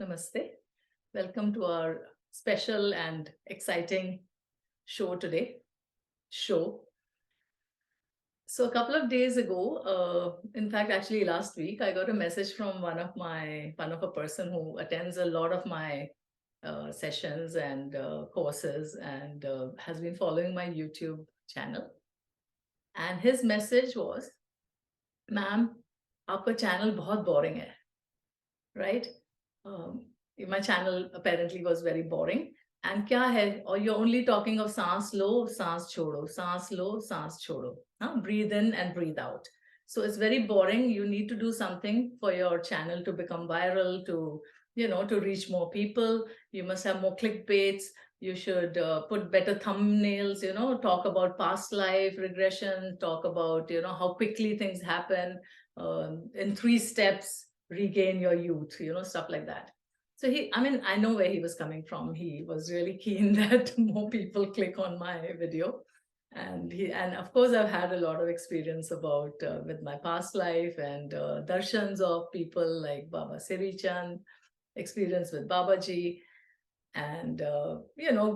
Namaste. Welcome to our special and exciting show today. So a couple of days ago, in fact, actually last week, I got a message from one of a person who attends a lot of my sessions and courses and has been following my YouTube channel. And his message was, "Ma'am, आपका channel बहुत boring है, right? Um, my channel apparently was very boring. And kya hai? Or you're only talking of saans lo, saans chodo, saans lo, saans chodo. Huh? Breathe in and breathe out. So it's very boring. You need to do something for your channel to become viral, to reach more people. You must have more clickbaits. You should put better thumbnails, talk about past life regression, talk about, how quickly things happen in 3 steps, regain your youth, stuff like that. So I know where he was coming from. He was really keen that more people click on my video. And of course, I've had a lot of experience about with my past life and darshans of people like Baba Siri Chand, experience with Babaji, and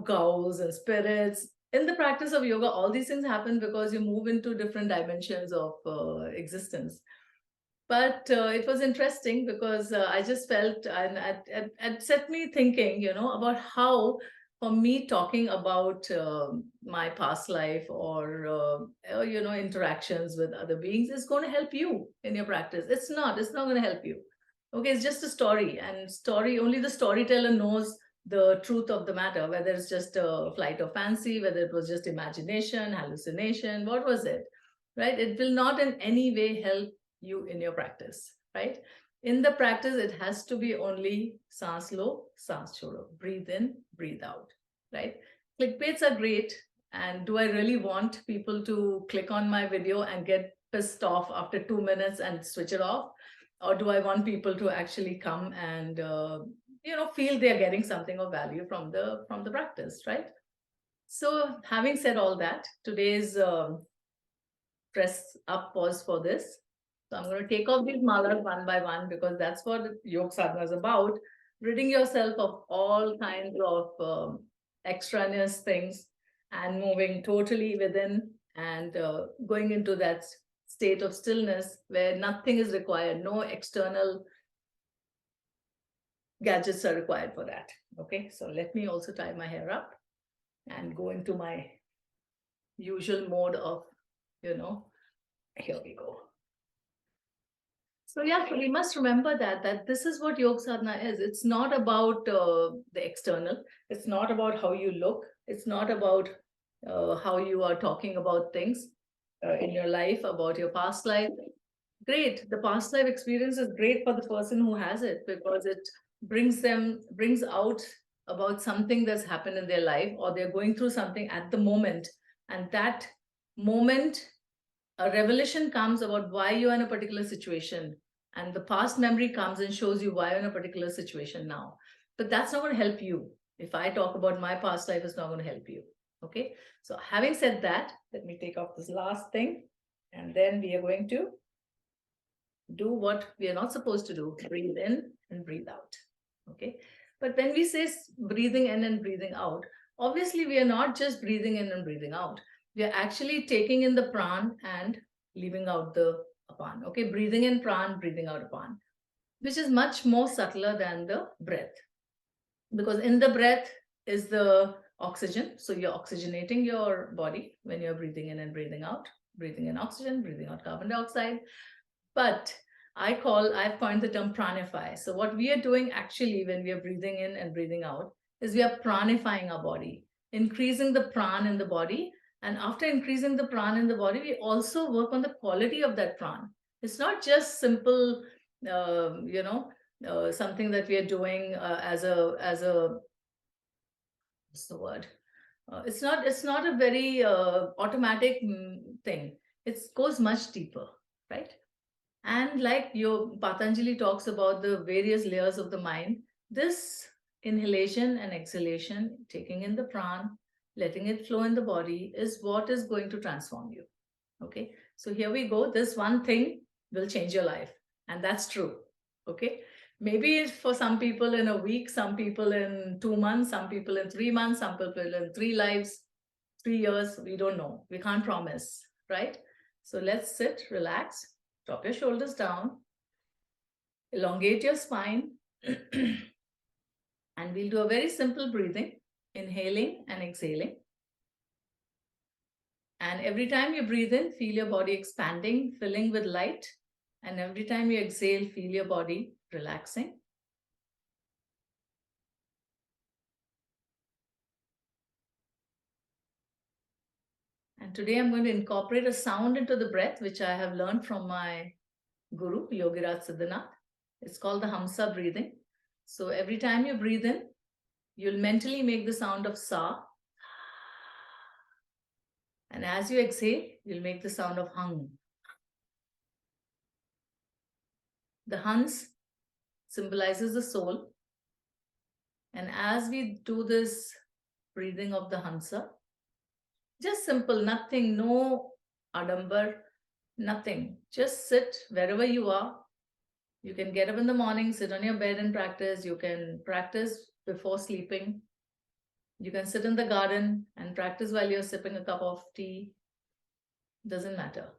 gauls and spirits. In the practice of yoga, all these things happen because you move into different dimensions of existence. But it was interesting because I just felt, and it set me thinking, about how, for me, talking about my past life or interactions with other beings is going to help you in your practice. It's not going to help you. Okay, it's just a story, and only the storyteller knows the truth of the matter, whether it's just a flight of fancy, whether it was just imagination, hallucination, what was it, right? It will not in any way help you in your practice, right? In the practice, it has to be only saans lo, saans chodo. Breathe in, breathe out, right? Clickbaits are great. And do I really want people to click on my video and get pissed off after 2 minutes and switch it off? Or do I want people to actually come and feel they're getting something of value from the practice, right? So having said all that, today's press up pause for this. So I'm going to take off these malas one by one because that's what Yoga Sadhana is about, ridding yourself of all kinds of extraneous things and moving totally within and going into that state of stillness where nothing is required, no external gadgets are required for that. Okay, so let me also tie my hair up and go into my usual mode of, here we go. So yeah, so we must remember that this is what Yoga Sadhana is. It's not about the external. It's not about how you look. It's not about how you are talking about things in your life, about your past life. Great. The past life experience is great for the person who has it because it brings out about something that's happened in their life, or they're going through something at the moment. And that moment, a revelation comes about why you're in a particular situation, and the past memory comes and shows you why you're in a particular situation now. But that's not going to help you. If I talk about my past life, it's not going to help you. Okay, so having said that, let me take off this last thing, and then we are going to do what we are not supposed to do: breathe in and breathe out. Okay, but when we say breathing in and breathing out, obviously we are not just breathing in and breathing out. We are actually taking in the pran and leaving out the apan. Okay, breathing in pran, breathing out apan, which is much more subtler than the breath, because in the breath is the oxygen. So you're oxygenating your body when you're breathing in and breathing out, breathing in oxygen, breathing out carbon dioxide. But I've coined the term pranify. So what we are doing actually when we are breathing in and breathing out is we are pranifying our body, increasing the pran in the body. And after increasing the pran in the body, we also work on the quality of that pran. It's not just simple, something that we are doing as a what's the word? It's not a very automatic thing. It goes much deeper, right? And like your Patanjali talks about the various layers of the mind, this inhalation and exhalation, taking in the pran, letting it flow in the body, is what is going to transform you. Okay, so here we go. This one thing will change your life, and that's true. Okay, Maybe for some people in a week, some people in 2 months, some people in 3 months, some people in 3 lives, 3 years. We don't know. We can't promise, right? So let's sit, relax, drop your shoulders down, elongate your spine, and we'll do a very simple breathing, inhaling and exhaling. And every time you breathe in, feel your body expanding, filling with light. And every time you exhale, feel your body relaxing. And today I'm going to incorporate a sound into the breath, which I have learned from my guru, Yogiraj Siddhanath. It's called the Hamsa breathing. So every time you breathe in, you'll mentally make the sound of Sa. And as you exhale, you'll make the sound of Hung. The Hans symbolizes the soul. And as we do this breathing of the Hansa, just simple, nothing, no adambar, nothing. Just sit wherever you are. You can get up in the morning, sit on your bed and practice. You can practice before sleeping. You can sit in the garden and practice while you're sipping a cup of tea. Doesn't matter.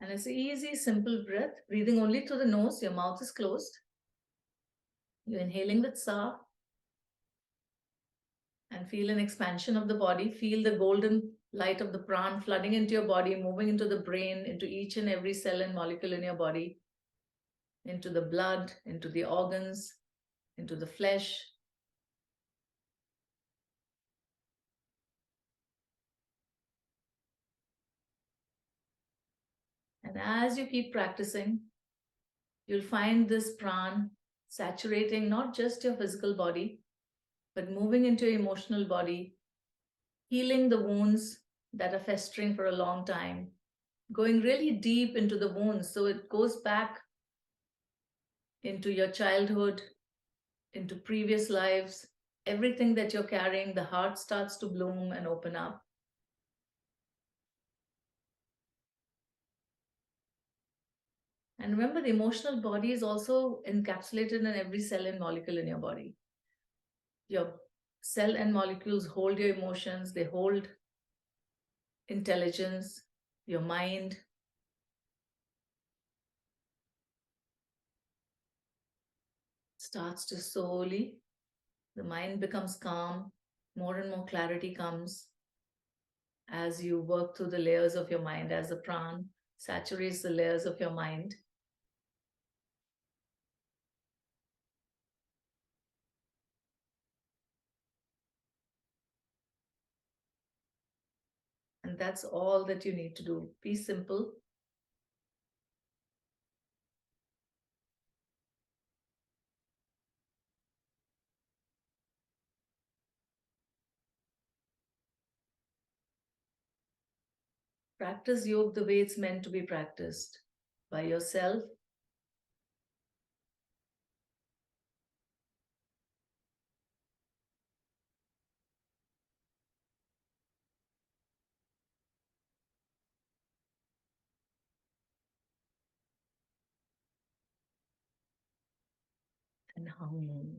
And it's an easy, simple breath, breathing only through the nose. Your mouth is closed. You're inhaling with Sa and feel an expansion of the body. Feel the golden light of the pran flooding into your body, moving into the brain, into each and every cell and molecule in your body, into the blood, into the organs, into the flesh. And as you keep practicing, you'll find this pran saturating not just your physical body, but moving into your emotional body, healing the wounds that are festering for a long time, going really deep into the wounds. So it goes back into your childhood, into previous lives, everything that you're carrying, the heart starts to bloom and open up. And remember, the emotional body is also encapsulated in every cell and molecule in your body. Your cell and molecules hold your emotions, they hold intelligence, your mind. Starts to slowly, the mind becomes calm, more and more clarity comes as you work through the layers of your mind, as the pran saturates the layers of your mind. And that's all that you need to do. Be simple. Practice yoga the way it's meant to be practiced, by yourself. And hum.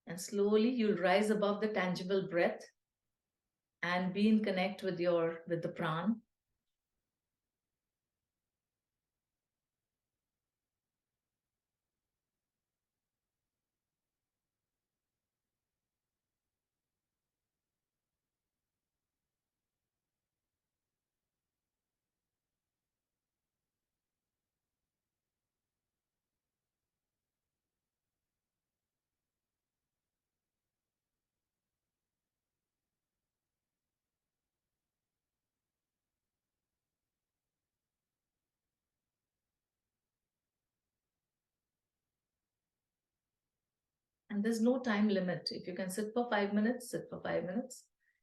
And slowly you'll rise above the tangible breath and be in connect with the pran. And there's no time limit. If you can sit for 5 minutes, sit for 5 minutes.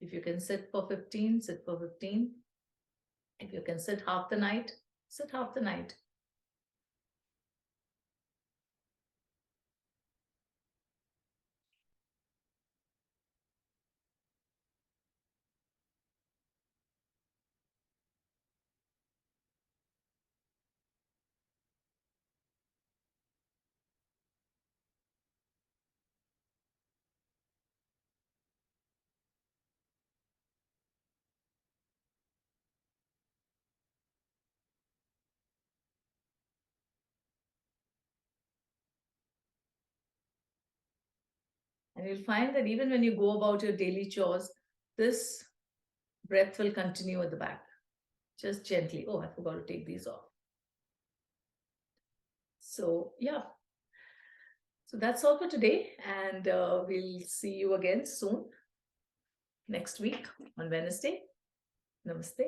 If you can sit for 15, sit for 15. If you can sit half the night, sit half the night. And you'll find that even when you go about your daily chores, this breath will continue at the back. Just gently. Oh, I forgot to take these off. So, yeah. So that's all for today. And we'll see you again soon next week on Wednesday. Namaste.